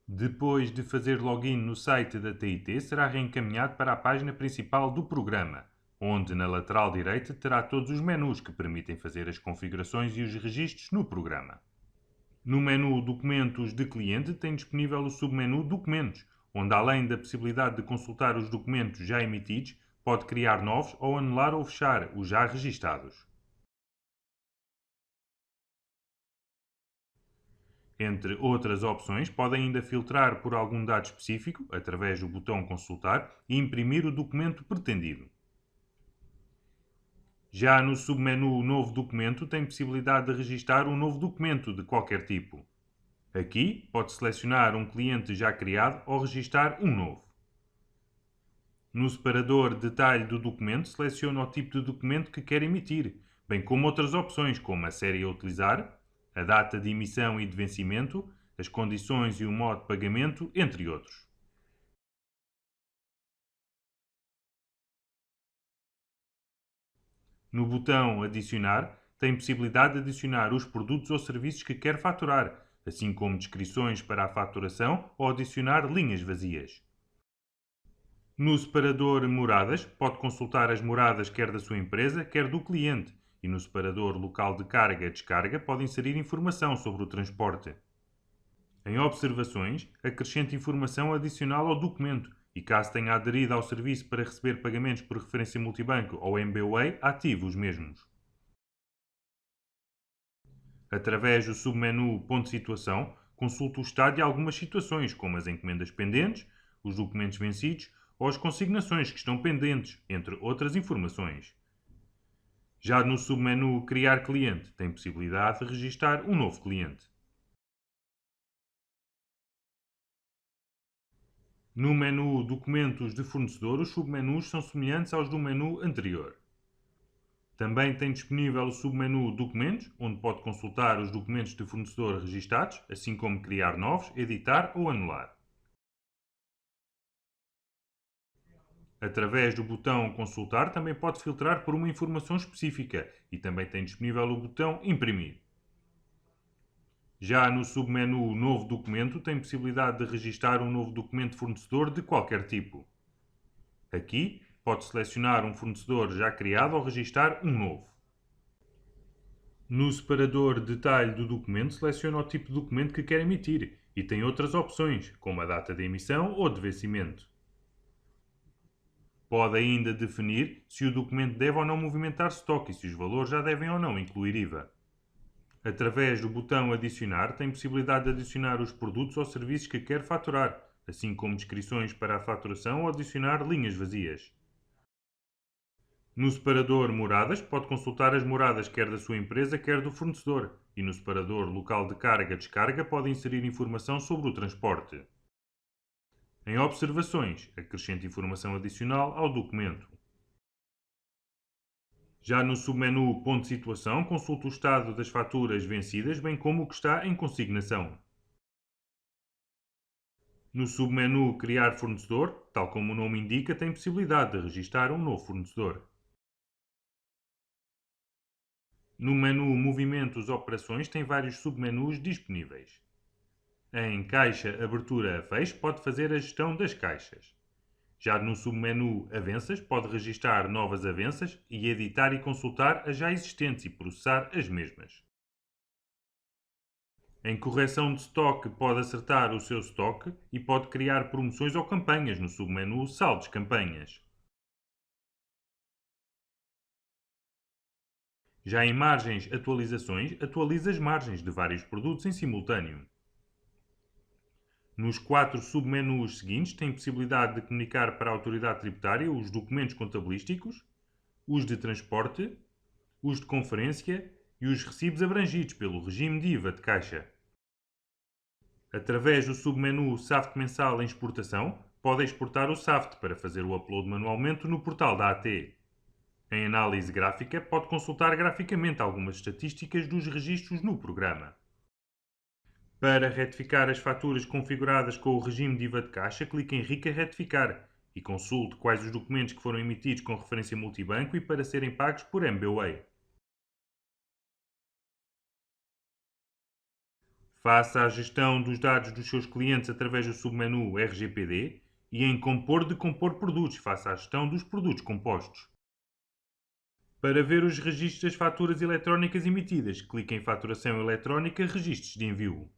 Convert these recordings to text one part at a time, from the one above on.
Depois de fazer login no site da TIT, será reencaminhado para a página principal do programa, onde na lateral direita terá todos os menus que permitem fazer as configurações e os registros no programa. No menu Documentos de Cliente tem disponível o submenu Documentos, onde além da possibilidade de consultar os documentos já emitidos, pode criar novos ou anular ou fechar os já registados. Entre outras opções, pode ainda filtrar por algum dado específico, através do botão Consultar, e imprimir o documento pretendido. Já no submenu Novo Documento, tem possibilidade de registar um novo documento de qualquer tipo. Aqui, pode selecionar um cliente já criado ou registar um novo. No separador Detalhe do documento, seleciona o tipo de documento que quer emitir, bem como outras opções, como a série a utilizar, a data de emissão e de vencimento, as condições e o modo de pagamento, entre outros. No botão Adicionar, tem possibilidade de adicionar os produtos ou serviços que quer faturar, assim como descrições para a faturação ou adicionar linhas vazias. No separador Moradas, pode consultar as moradas quer da sua empresa, quer do cliente, e no separador Local de Carga-Descarga pode inserir informação sobre o transporte. Em Observações, acrescente informação adicional ao documento e, caso tenha aderido ao serviço para receber pagamentos por referência multibanco ou MBWay, ative os mesmos. Através do submenu Ponto de Situação, consulte o estado de algumas situações, como as encomendas pendentes, os documentos vencidos ou as consignações que estão pendentes, entre outras informações. Já no submenu Criar Cliente, tem possibilidade de registar um novo cliente. No menu Documentos de Fornecedor, os submenus são semelhantes aos do menu anterior. Também tem disponível o submenu Documentos, onde pode consultar os documentos de fornecedor registados, assim como criar novos, editar ou anular. Através do botão Consultar, também pode filtrar por uma informação específica e também tem disponível o botão Imprimir. Já no submenu Novo Documento, tem possibilidade de registar um novo documento fornecedor de qualquer tipo. Aqui, pode selecionar um fornecedor já criado ou registar um novo. No separador Detalhe do documento, seleciona o tipo de documento que quer emitir e tem outras opções, como a data de emissão ou de vencimento. Pode ainda definir se o documento deve ou não movimentar estoque e se os valores já devem ou não incluir IVA. Através do botão Adicionar, tem possibilidade de adicionar os produtos ou serviços que quer faturar, assim como descrições para a faturação ou adicionar linhas vazias. No separador Moradas, pode consultar as moradas quer da sua empresa, quer do fornecedor, e no separador Local de Carga-Descarga pode inserir informação sobre o transporte. Em Observações, acrescente informação adicional ao documento. Já no submenu Ponto de Situação, consulte o estado das faturas vencidas, bem como o que está em consignação. No submenu Criar Fornecedor, tal como o nome indica, tem possibilidade de registrar um novo fornecedor. No menu Movimentos Operações, tem vários submenus disponíveis. Em Caixa Abertura a Fecho, pode fazer a gestão das caixas. Já no submenu Avanças, pode registar novas avanças e editar e consultar as já existentes e processar as mesmas. Em Correção de Estoque, pode acertar o seu estoque e pode criar promoções ou campanhas no submenu Saldos Campanhas. Já em Margens Atualizações, atualiza as margens de vários produtos em simultâneo. Nos 4 submenus seguintes, tem possibilidade de comunicar para a autoridade tributária os documentos contabilísticos, os de transporte, os de conferência e os recibos abrangidos pelo regime de IVA de caixa. Através do submenu SAFT mensal em exportação, pode exportar o SAFT para fazer o upload manualmente no portal da AT. Em análise gráfica, pode consultar graficamente algumas estatísticas dos registros no programa. Para retificar as faturas configuradas com o regime de IVA de caixa, clique em Rica Retificar e consulte quais os documentos que foram emitidos com referência multibanco e para serem pagos por MBWay. Faça a gestão dos dados dos seus clientes através do submenu RGPD e em compor de compor produtos, faça a gestão dos produtos compostos. Para ver os registros das faturas eletrónicas emitidas, clique em Faturação eletrónica, Registros de envio.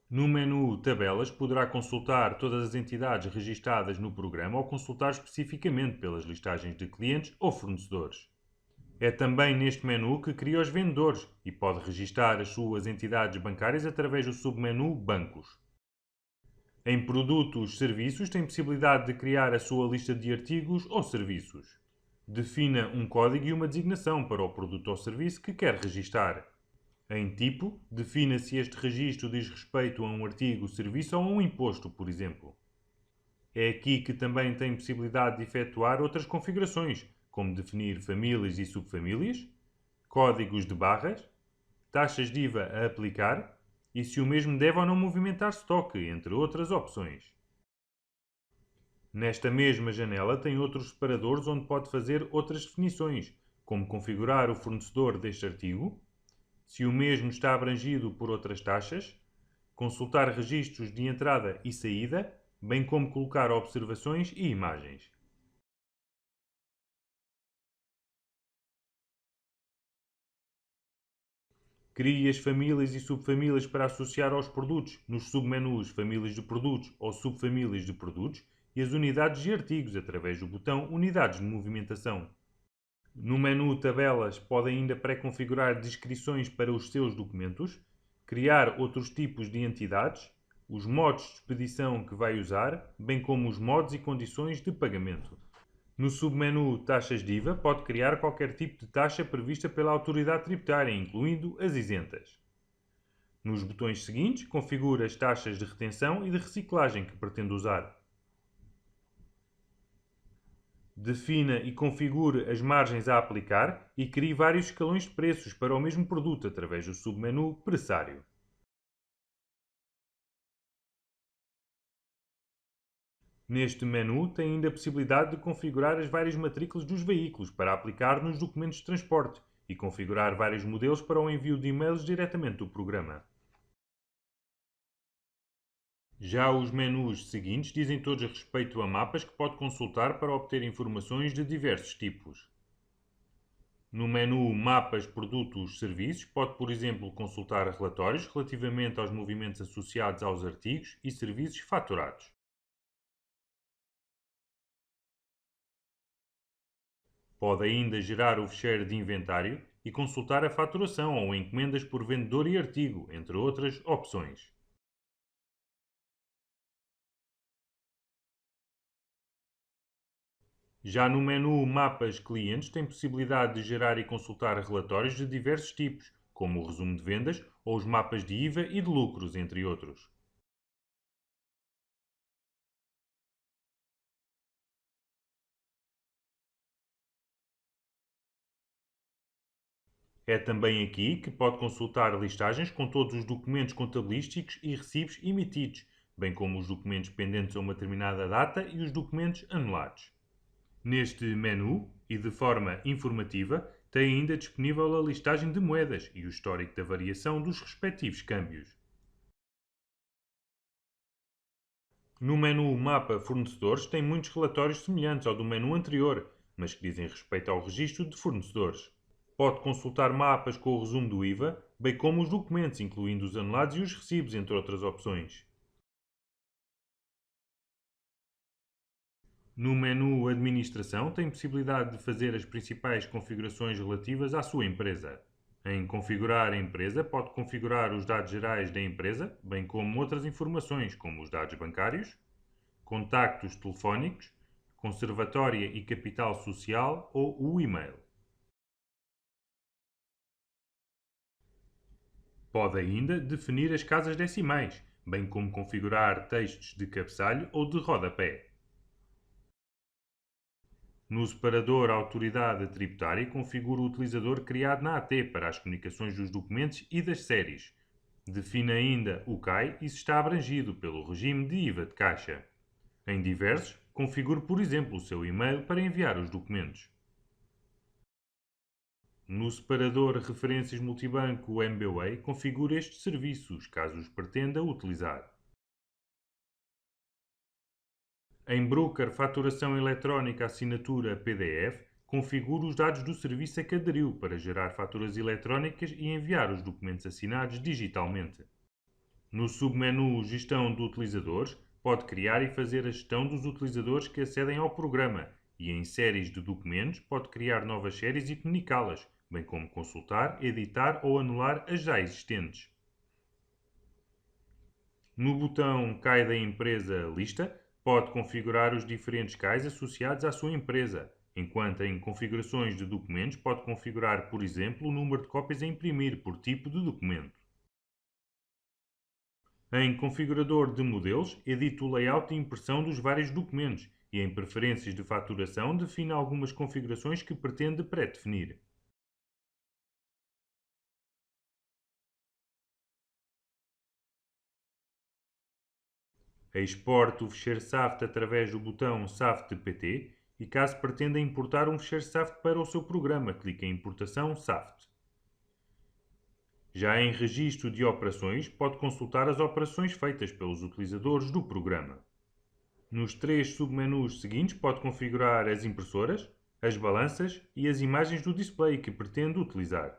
No menu Tabelas, poderá consultar todas as entidades registadas no programa ou consultar especificamente pelas listagens de clientes ou fornecedores. É também neste menu que cria os vendedores e pode registar as suas entidades bancárias através do submenu Bancos. Em Produtos Serviços, tem possibilidade de criar a sua lista de artigos ou serviços. Defina um código e uma designação para o produto ou serviço que quer registar. Em Tipo, defina se este registro diz respeito a um artigo, serviço ou a um imposto, por exemplo. É aqui que também tem possibilidade de efetuar outras configurações, como definir famílias e subfamílias, códigos de barras, taxas de IVA a aplicar e se o mesmo deve ou não movimentar estoque, entre outras opções. Nesta mesma janela tem outros separadores onde pode fazer outras definições, como configurar o fornecedor deste artigo, se o mesmo está abrangido por outras taxas, consultar registros de entrada e saída, bem como colocar observações e imagens. Crie as famílias e subfamílias para associar aos produtos, nos submenus Famílias de Produtos ou Subfamílias de Produtos e as unidades de artigos através do botão Unidades de Movimentação. No menu Tabelas, pode ainda pré-configurar descrições para os seus documentos, criar outros tipos de entidades, os modos de expedição que vai usar, bem como os modos e condições de pagamento. No submenu Taxas de IVA, pode criar qualquer tipo de taxa prevista pela autoridade tributária, incluindo as isentas. Nos botões seguintes, configura as taxas de retenção e de reciclagem que pretende usar. Defina e configure as margens a aplicar e crie vários escalões de preços para o mesmo produto através do submenu Pressário. Neste menu tem ainda a possibilidade de configurar as várias matrículas dos veículos para aplicar nos documentos de transporte e configurar vários modelos para o envio de e-mails diretamente do programa. Já os menus seguintes dizem todos respeito a mapas que pode consultar para obter informações de diversos tipos. No menu Mapas, Produtos, Serviços, pode, por exemplo, consultar relatórios relativamente aos movimentos associados aos artigos e serviços faturados. Pode ainda gerar o fecheiro de inventário e consultar a faturação ou encomendas por vendedor e artigo, entre outras opções. Já no menu Mapas Clientes, tem possibilidade de gerar e consultar relatórios de diversos tipos, como o resumo de vendas ou os mapas de IVA e de lucros, entre outros. É também aqui que pode consultar listagens com todos os documentos contabilísticos e recibos emitidos, bem como os documentos pendentes a uma determinada data e os documentos anulados. Neste menu, e de forma informativa, tem ainda disponível a listagem de moedas e o histórico da variação dos respectivos câmbios. No menu Mapa Fornecedores tem muitos relatórios semelhantes ao do menu anterior, mas que dizem respeito ao registro de fornecedores. Pode consultar mapas com o resumo do IVA, bem como os documentos, incluindo os anulados e os recibos, entre outras opções. No menu Administração, tem possibilidade de fazer as principais configurações relativas à sua empresa. Em Configurar a empresa, pode configurar os dados gerais da empresa, bem como outras informações, como os dados bancários, contactos telefónicos, conservatória e capital social ou o e-mail. Pode ainda definir as casas decimais, bem como configurar textos de cabeçalho ou de rodapé. No separador Autoridade Tributária, configura o utilizador criado na AT para as comunicações dos documentos e das séries. Define ainda o CAI e se está abrangido pelo regime de IVA de caixa. Em Diversos, configure, por exemplo, o seu e-mail para enviar os documentos. No separador Referências Multibanco MBWay, configure estes serviços, caso os pretenda utilizar. Em Broker Faturação Eletrónica Assinatura PDF, configure os dados do serviço a que aderiu para gerar faturas eletrónicas e enviar os documentos assinados digitalmente. No submenu Gestão de Utilizadores, pode criar e fazer a gestão dos utilizadores que acedem ao programa e em séries de documentos pode criar novas séries e comunicá-las, bem como consultar, editar ou anular as já existentes. No botão CAI da Empresa Lista, pode configurar os diferentes CAIs associados à sua empresa, enquanto em Configurações de documentos pode configurar, por exemplo, o número de cópias a imprimir por tipo de documento. Em Configurador de Modelos, edite o layout e impressão dos vários documentos e em Preferências de Faturação define algumas configurações que pretende pré-definir. Exporte o ficheiro SAFT através do botão SAFT PT e caso pretenda importar um ficheiro SAFT para o seu programa, clique em Importação SAFT. Já em Registro de Operações, pode consultar as operações feitas pelos utilizadores do programa. Nos três submenus seguintes pode configurar as impressoras, as balanças e as imagens do display que pretende utilizar.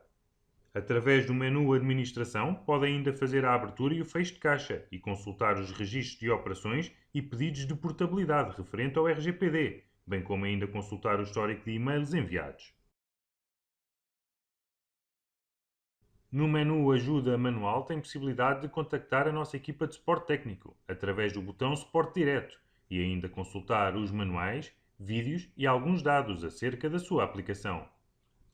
Através do menu Administração, pode ainda fazer a abertura e o fecho de caixa e consultar os registros de operações e pedidos de portabilidade referente ao RGPD, bem como ainda consultar o histórico de e-mails enviados. No menu Ajuda Manual tem possibilidade de contactar a nossa equipa de suporte técnico através do botão Suporte Direto e ainda consultar os manuais, vídeos e alguns dados acerca da sua aplicação.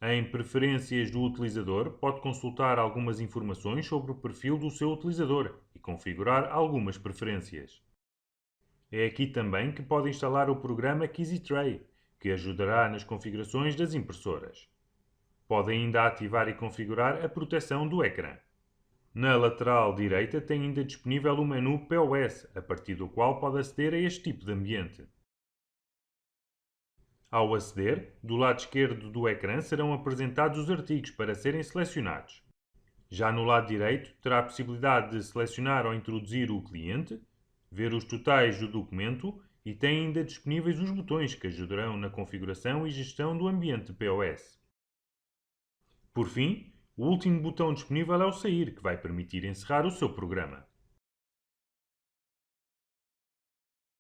Em Preferências do utilizador, pode consultar algumas informações sobre o perfil do seu utilizador e configurar algumas preferências. É aqui também que pode instalar o programa KeezyTray, que ajudará nas configurações das impressoras. Pode ainda ativar e configurar a proteção do ecrã. Na lateral direita tem ainda disponível o menu POS, a partir do qual pode aceder a este tipo de ambiente. Ao aceder, do lado esquerdo do ecrã serão apresentados os artigos para serem selecionados. Já no lado direito, terá a possibilidade de selecionar ou introduzir o cliente, ver os totais do documento e tem ainda disponíveis os botões que ajudarão na configuração e gestão do ambiente POS. Por fim, o último botão disponível é o Sair, que vai permitir encerrar o seu programa.